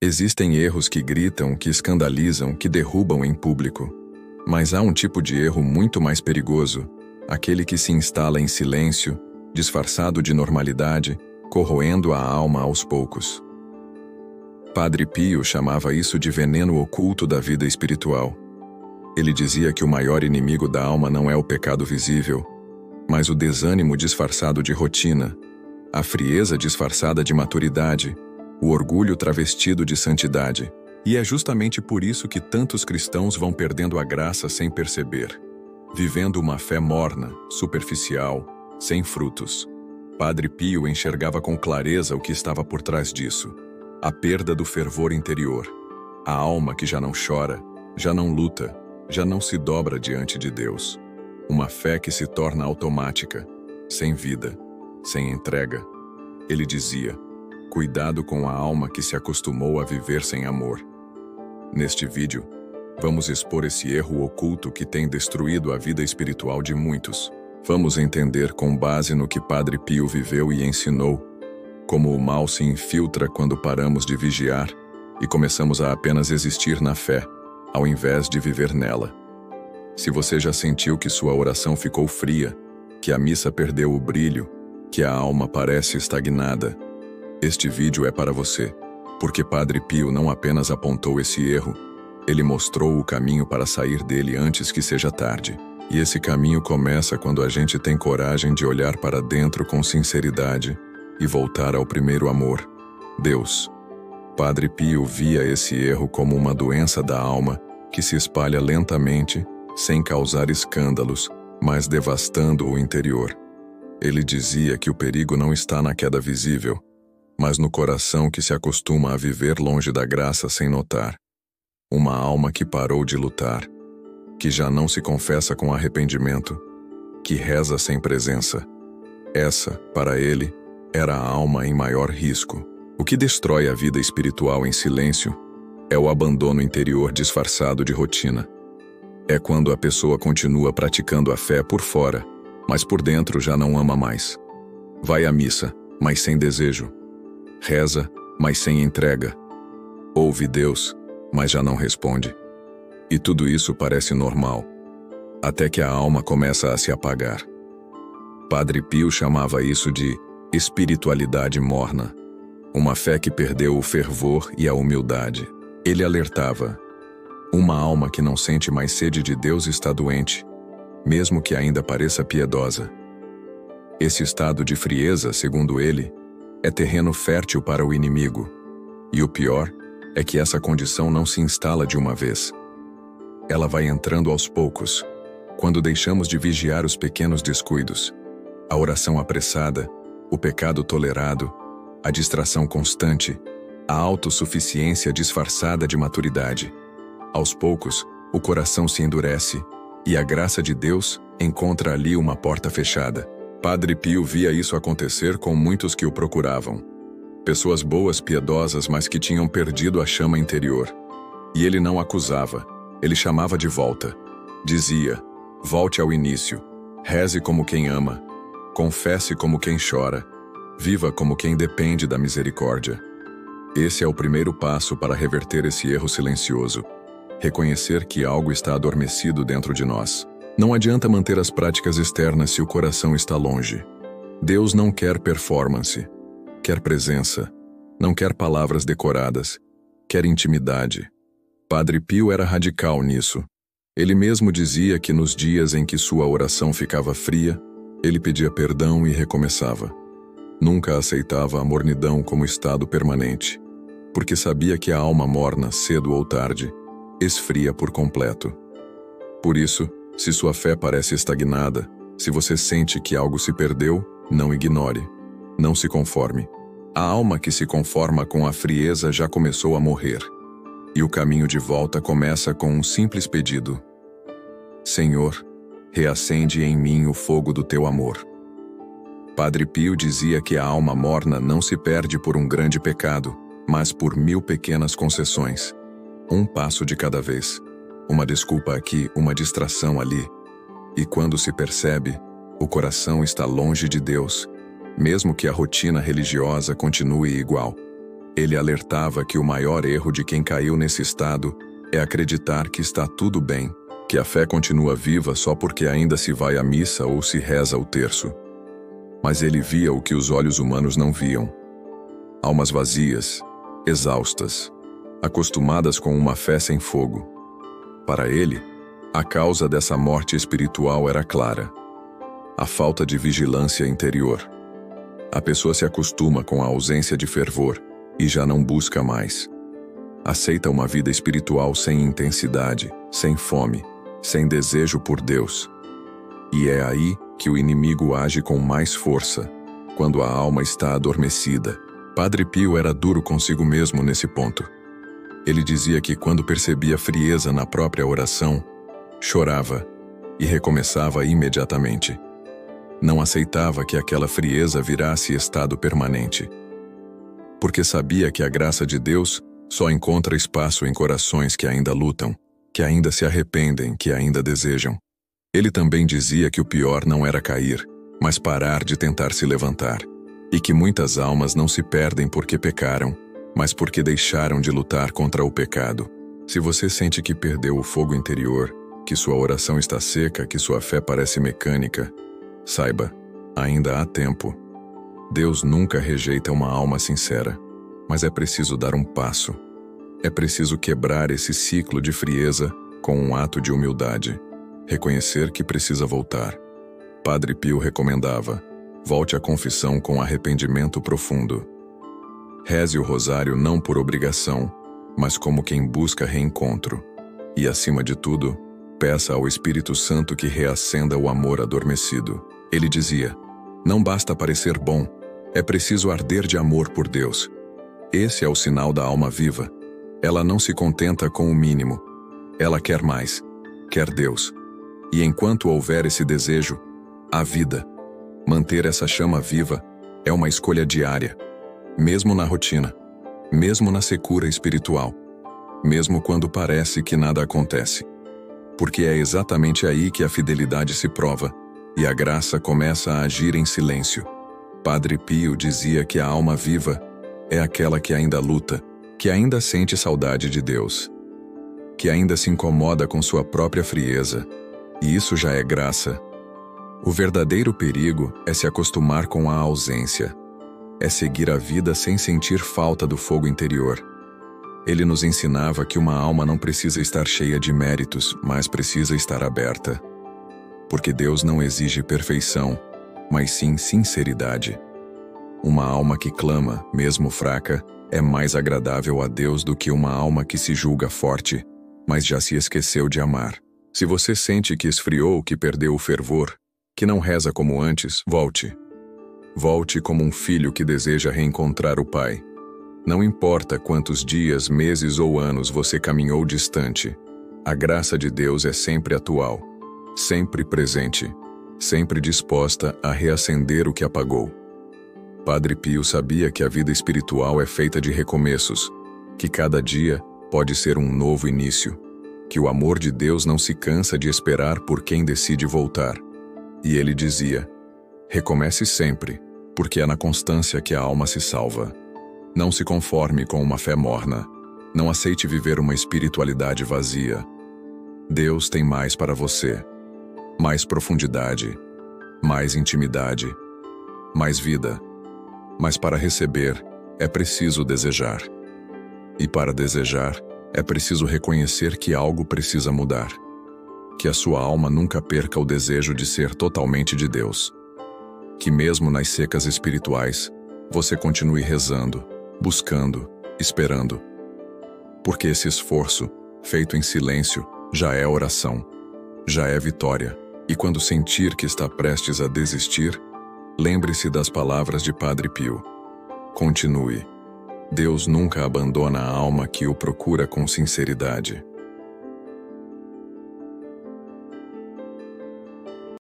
Existem erros que gritam, que escandalizam, que derrubam em público. Mas há um tipo de erro muito mais perigoso, aquele que se instala em silêncio, disfarçado de normalidade, corroendo a alma aos poucos. Padre Pio chamava isso de veneno oculto da vida espiritual. Ele dizia que o maior inimigo da alma não é o pecado visível, mas o desânimo disfarçado de rotina, a frieza disfarçada de maturidade, o orgulho travestido de santidade. E é justamente por isso que tantos cristãos vão perdendo a graça sem perceber, vivendo uma fé morna, superficial, sem frutos. Padre Pio enxergava com clareza o que estava por trás disso: a perda do fervor interior, a alma que já não chora, já não luta, já não se dobra diante de Deus. Uma fé que se torna automática, sem vida, sem entrega. Ele dizia: cuidado com a alma que se acostumou a viver sem amor. Neste vídeo, vamos expor esse erro oculto que tem destruído a vida espiritual de muitos. Vamos entender, com base no que Padre Pio viveu e ensinou, como o mal se infiltra quando paramos de vigiar e começamos a apenas existir na fé, ao invés de viver nela. Se você já sentiu que sua oração ficou fria, que a missa perdeu o brilho, que a alma parece estagnada, este vídeo é para você, porque Padre Pio não apenas apontou esse erro, ele mostrou o caminho para sair dele antes que seja tarde. E esse caminho começa quando a gente tem coragem de olhar para dentro com sinceridade e voltar ao primeiro amor, Deus. Padre Pio via esse erro como uma doença da alma que se espalha lentamente, sem causar escândalos, mas devastando o interior. Ele dizia que o perigo não está na queda visível, mas no coração que se acostuma a viver longe da graça sem notar. Uma alma que parou de lutar, que já não se confessa com arrependimento, que reza sem presença. Essa, para ele, era a alma em maior risco. O que destrói a vida espiritual em silêncio é o abandono interior disfarçado de rotina. É quando a pessoa continua praticando a fé por fora, mas por dentro já não ama mais. Vai à missa, mas sem desejo. Reza, mas sem entrega. Ouve Deus, mas já não responde. E tudo isso parece normal, até que a alma começa a se apagar. Padre Pio chamava isso de espiritualidade morna, uma fé que perdeu o fervor e a humildade. Ele alertava: uma alma que não sente mais sede de Deus está doente, mesmo que ainda pareça piedosa. Esse estado de frieza, segundo ele, é terreno fértil para o inimigo. E o pior é que essa condição não se instala de uma vez. Ela vai entrando aos poucos, quando deixamos de vigiar os pequenos descuidos, a oração apressada, o pecado tolerado, a distração constante, a autossuficiência disfarçada de maturidade. Aos poucos, o coração se endurece e a graça de Deus encontra ali uma porta fechada. Padre Pio via isso acontecer com muitos que o procuravam. Pessoas boas, piedosas, mas que tinham perdido a chama interior. E ele não acusava, ele chamava de volta. Dizia: volte ao início, reze como quem ama, confesse como quem chora, viva como quem depende da misericórdia. Esse é o primeiro passo para reverter esse erro silencioso. Reconhecer que algo está adormecido dentro de nós. Não adianta manter as práticas externas se o coração está longe. Deus não quer performance, quer presença, não quer palavras decoradas, quer intimidade. Padre Pio era radical nisso. Ele mesmo dizia que nos dias em que sua oração ficava fria, ele pedia perdão e recomeçava. Nunca aceitava a mornidão como estado permanente, porque sabia que a alma morna, cedo ou tarde, esfria por completo. Por isso, se sua fé parece estagnada, se você sente que algo se perdeu, não ignore, não se conforme. A alma que se conforma com a frieza já começou a morrer. E o caminho de volta começa com um simples pedido: Senhor, reacende em mim o fogo do teu amor. Padre Pio dizia que a alma morna não se perde por um grande pecado, mas por 1000 pequenas concessões. Um passo de cada vez. Uma desculpa aqui, uma distração ali. E quando se percebe, o coração está longe de Deus, mesmo que a rotina religiosa continue igual. Ele alertava que o maior erro de quem caiu nesse estado é acreditar que está tudo bem, que a fé continua viva só porque ainda se vai à missa ou se reza o terço. Mas ele via o que os olhos humanos não viam. Almas vazias, exaustas, acostumadas com uma fé sem fogo. Para ele, a causa dessa morte espiritual era clara: a falta de vigilância interior. A pessoa se acostuma com a ausência de fervor e já não busca mais. Aceita uma vida espiritual sem intensidade, sem fome, sem desejo por Deus. E é aí que o inimigo age com mais força, quando a alma está adormecida. Padre Pio era duro consigo mesmo nesse ponto. Ele dizia que quando percebia frieza na própria oração, chorava e recomeçava imediatamente. Não aceitava que aquela frieza virasse estado permanente. Porque sabia que a graça de Deus só encontra espaço em corações que ainda lutam, que ainda se arrependem, que ainda desejam. Ele também dizia que o pior não era cair, mas parar de tentar se levantar, e que muitas almas não se perdem porque pecaram, mas porque deixaram de lutar contra o pecado. Se você sente que perdeu o fogo interior, que sua oração está seca, que sua fé parece mecânica, saiba, ainda há tempo. Deus nunca rejeita uma alma sincera, mas é preciso dar um passo. É preciso quebrar esse ciclo de frieza com um ato de humildade. Reconhecer que precisa voltar. Padre Pio recomendava: volte à confissão com arrependimento profundo. Reze o rosário não por obrigação, mas como quem busca reencontro. E, acima de tudo, peça ao Espírito Santo que reacenda o amor adormecido. Ele dizia: não basta parecer bom, é preciso arder de amor por Deus. Esse é o sinal da alma viva. Ela não se contenta com o mínimo. Ela quer mais, quer Deus. E enquanto houver esse desejo, há vida. Manter essa chama viva é uma escolha diária, mesmo na rotina, mesmo na secura espiritual, mesmo quando parece que nada acontece. Porque é exatamente aí que a fidelidade se prova e a graça começa a agir em silêncio. Padre Pio dizia que a alma viva é aquela que ainda luta, que ainda sente saudade de Deus, que ainda se incomoda com sua própria frieza, e isso já é graça. O verdadeiro perigo é se acostumar com a ausência, é seguir a vida sem sentir falta do fogo interior. Ele nos ensinava que uma alma não precisa estar cheia de méritos, mas precisa estar aberta. Porque Deus não exige perfeição, mas sim sinceridade. Uma alma que clama, mesmo fraca, é mais agradável a Deus do que uma alma que se julga forte, mas já se esqueceu de amar. Se você sente que esfriou, que perdeu o fervor, que não reza como antes, volte. Volte como um filho que deseja reencontrar o Pai. Não importa quantos dias, meses ou anos você caminhou distante, a graça de Deus é sempre atual, sempre presente, sempre disposta a reacender o que apagou. Padre Pio sabia que a vida espiritual é feita de recomeços, que cada dia pode ser um novo início, que o amor de Deus não se cansa de esperar por quem decide voltar. E ele dizia: recomece sempre, porque é na constância que a alma se salva. Não se conforme com uma fé morna. Não aceite viver uma espiritualidade vazia. Deus tem mais para você. Mais profundidade, mais intimidade, mais vida. Mas para receber, é preciso desejar. E para desejar, é preciso reconhecer que algo precisa mudar. Que a sua alma nunca perca o desejo de ser totalmente de Deus. Que mesmo nas secas espirituais, você continue rezando, buscando, esperando. Porque esse esforço, feito em silêncio, já é oração, já é vitória. E quando sentir que está prestes a desistir, lembre-se das palavras de Padre Pio. Continue. Deus nunca abandona a alma que o procura com sinceridade.